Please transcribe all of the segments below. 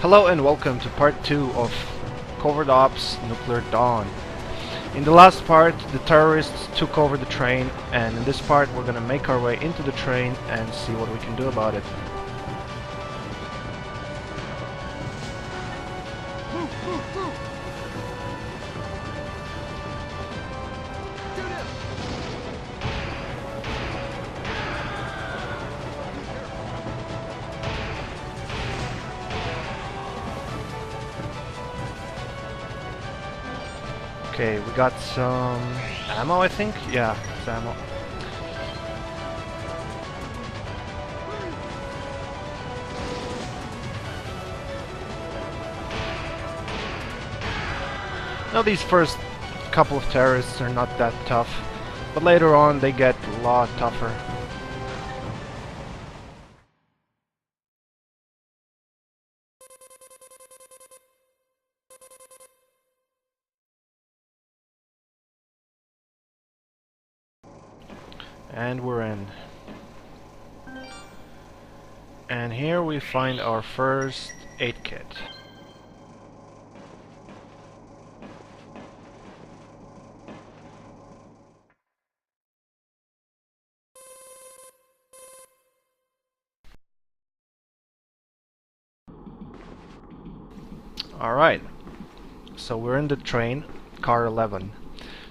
Hello and welcome to part 2 of Covert Ops Nuclear Dawn. In the last part, the terrorists took over the train, and in this part we're gonna make our way into the train and see what we can do about it. Okay, we got some ammo, I think? Yeah, it's ammo. Now these first couple of terrorists are not that tough, but later on they get a lot tougher. And we're in. And here we find our first aid kit. Alright, so we're in the train, car 11.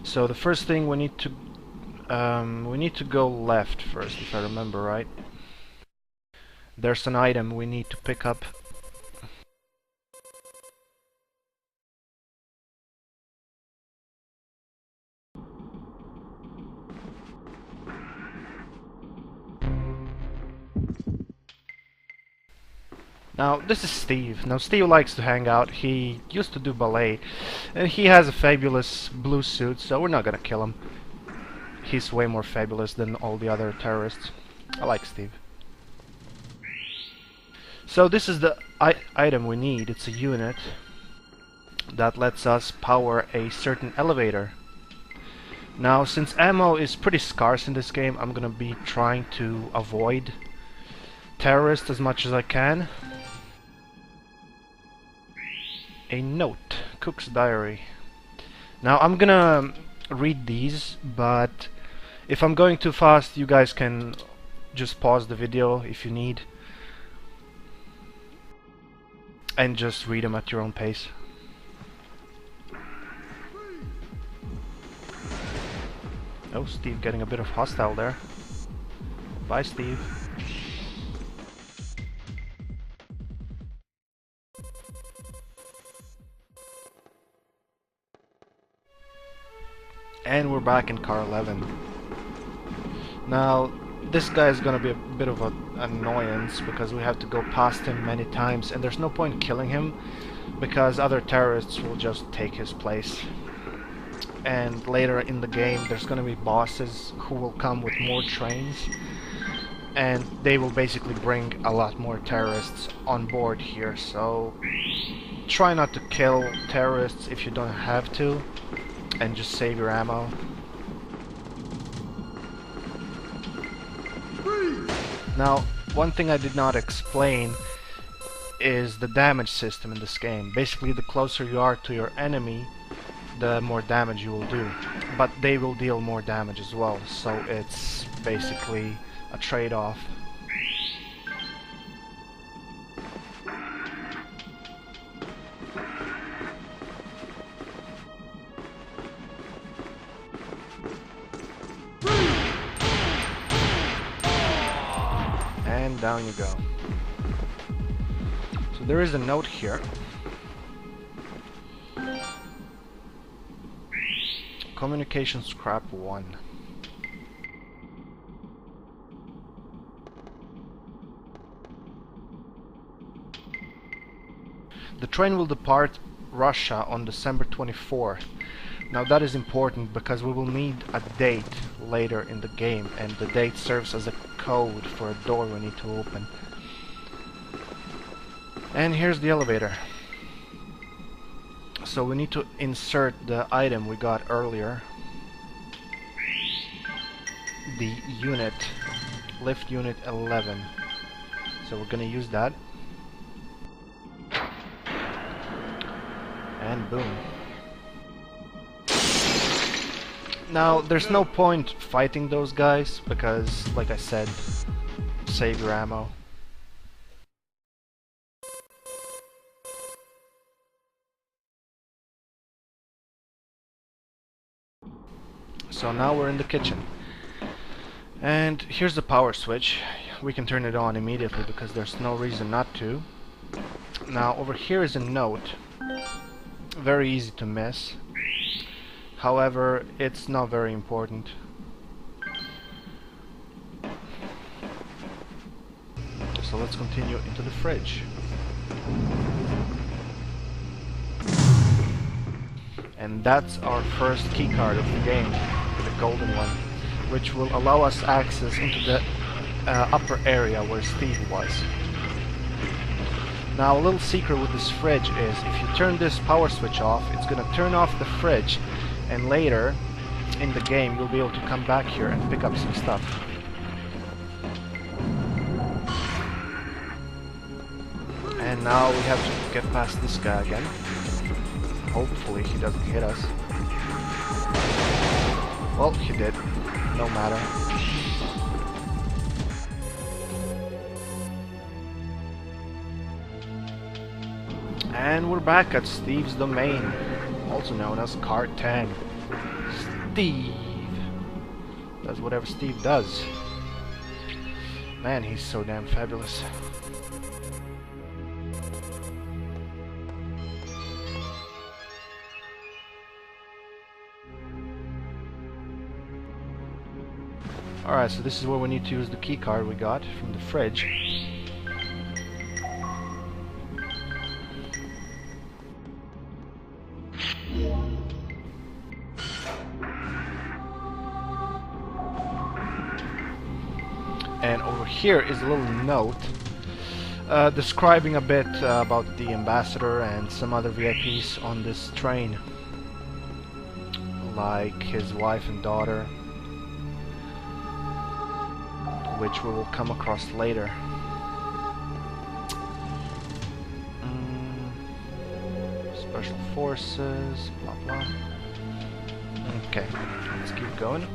So the first thing we need to go left first, if I remember right. There's an item we need to pick up. Now, this is Steve. Now, Steve likes to hang out. He used to do ballet, and he has a fabulous blue suit, so we're not gonna kill him. He's way more fabulous than all the other terrorists. I like Steve. So this is the item we need. It's a unit that lets us power a certain elevator. Now, since ammo is pretty scarce in this game, I'm gonna be trying to avoid terrorists as much as I can. A note, Cook's diary. Now I'm gonna read these, but if I'm going too fast, you guys can just pause the video if you need and just read them at your own pace. Oh, Steve getting a bit of hostile there. Bye, Steve. And we're back in car 11. Now, this guy is gonna be a bit of an annoyance because we have to go past him many times, and there's no point killing him because other terrorists will just take his place. And later in the game there's gonna be bosses who will come with more trains, and they will basically bring a lot more terrorists on board here, so try not to kill terrorists if you don't have to, and just save your ammo. Now, one thing I did not explain is the damage system in this game. Basically, the closer you are to your enemy, the more damage you will do. But they will deal more damage as well, so it's basically a trade-off. And down you go. So there is a note here. Communication scrap 1. The train will depart Russia on December 24th. Now that is important because we will need a date later in the game, and the date serves as a code for a door we need to open. And here's the elevator. So we need to insert the item we got earlier. The unit, lift unit 11. So we're gonna use that. And boom. Now, there's no point fighting those guys, because, like I said, save your ammo. So now we're in the kitchen. And here's the power switch. We can turn it on immediately because there's no reason not to. Now, over here is a note. Very easy to miss. However, it's not very important. So let's continue into the fridge. And that's our first keycard of the game, the golden one, which will allow us access into the upper area where Steve was. Now, a little secret with this fridge is if you turn this power switch off, it's gonna turn off the fridge, and later in the game you'll be able to come back here and pick up some stuff. And now we have to get past this guy again. Hopefully he doesn't hit us. Well, he did. No matter. And we're back at Steve's domain, also known as Card 10. Steve does whatever Steve does. Man, he's so damn fabulous. Alright, so this is where we need to use the key card we got from the fridge. And over here is a little note describing a bit about the ambassador and some other VIPs on this train, like his wife and daughter, which we will come across later. Special forces, blah blah. Okay, let's keep going.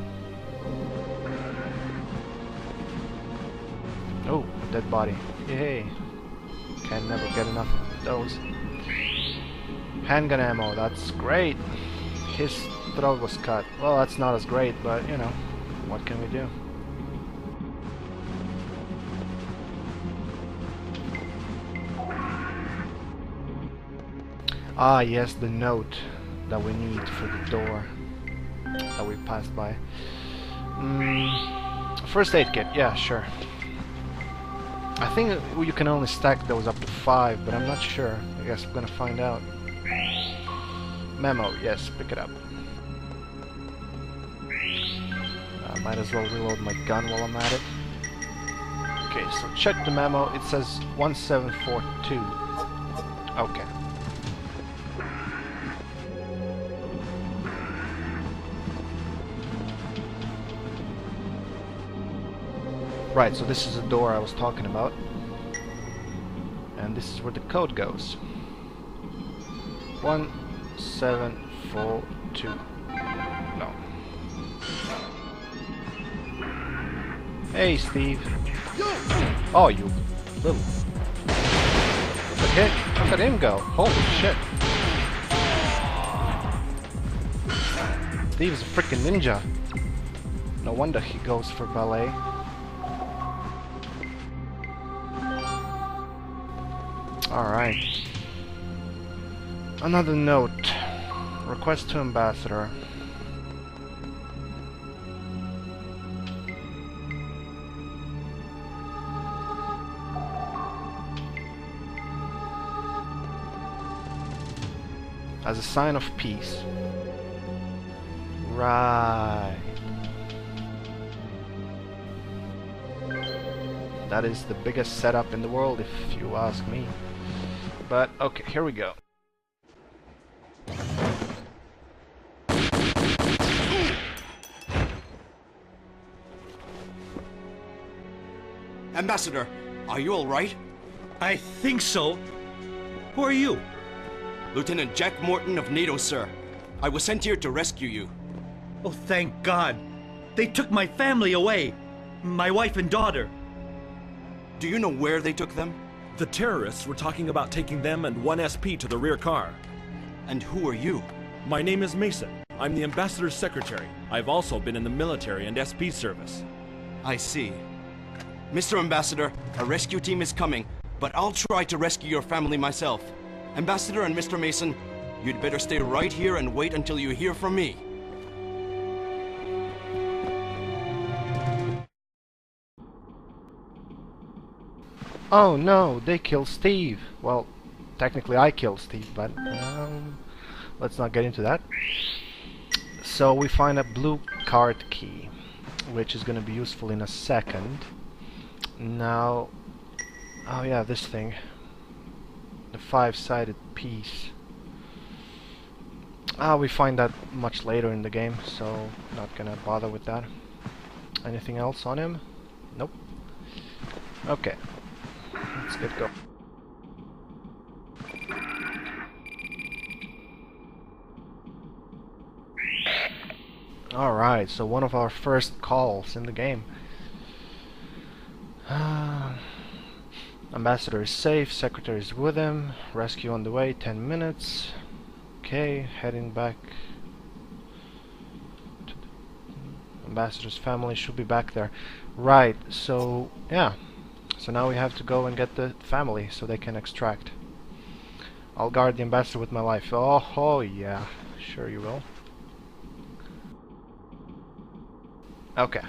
Oh, a dead body. Yay! Can never get enough of those. Handgun ammo, that's great. His throat was cut. Well, that's not as great, but you know, what can we do? Ah, yes, the note that we need for the door that we passed by. First aid kit, yeah, sure. I think you can only stack those up to 5, but I'm not sure. I guess we're gonna find out. Memo, yes, pick it up. Might as well reload my gun while I'm at it. Okay, so check the memo. It says 1742. Okay. Right, so this is the door I was talking about. And this is where the code goes. 1742. No. Hey, Steve. Oh, you little... Okay, look at him go. Holy shit. Steve's a freaking ninja. No wonder he goes for ballet. Alright. Another note. Request to ambassador. As a sign of peace. Right. That is the biggest setup in the world, if you ask me. But, okay, here we go. Ambassador, are you all right? I think so. Who are you? Lieutenant Jack Morton of NATO, sir. I was sent here to rescue you. Oh, thank God. They took my family away. My wife and daughter. Do you know where they took them? The terrorists were talking about taking them and one SP to the rear car. And who are you? My name is Mason. I'm the ambassador's secretary. I've also been in the military and SP service. I see. Mr. Ambassador, a rescue team is coming, but I'll try to rescue your family myself. Ambassador and Mr. Mason, you'd better stay right here and wait until you hear from me. Oh no, they killed Steve. Well, technically I killed Steve, but let's not get into that. So we find a blue card key, which is going to be useful in a second. Now, oh yeah, this thing. The 5-sided piece. We find that much later in the game, so not gonna bother with that. Anything else on him? Nope. Okay. Let's get going. Alright, so one of our first calls in the game. Ambassador is safe, secretary is with him, rescue on the way, 10 minutes. Okay, heading back. Ambassador's family should be back there. Right, so yeah. So now we have to go and get the family so they can extract. I'll guard the ambassador with my life. Oh yeah, sure you will. Okay.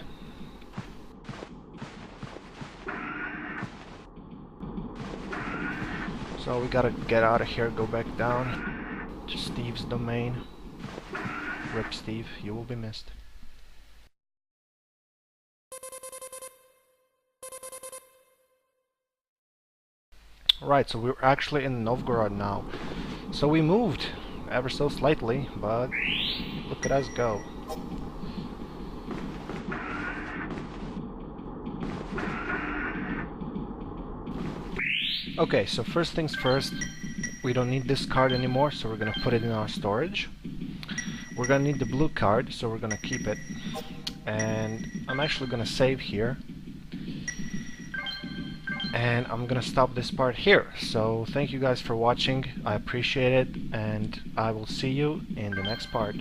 So we gotta get out of here, go back down to Steve's domain. Rip Steve, you will be missed. Right, so we're actually in Novgorod now. So we moved ever so slightly, but look at us go. Okay, so first things first, we don't need this card anymore, so we're gonna put it in our storage. We're gonna need the blue card, so we're gonna keep it. And I'm actually gonna save here. And I'm gonna stop this part here. So thank you guys for watching, I appreciate it, and I will see you in the next part.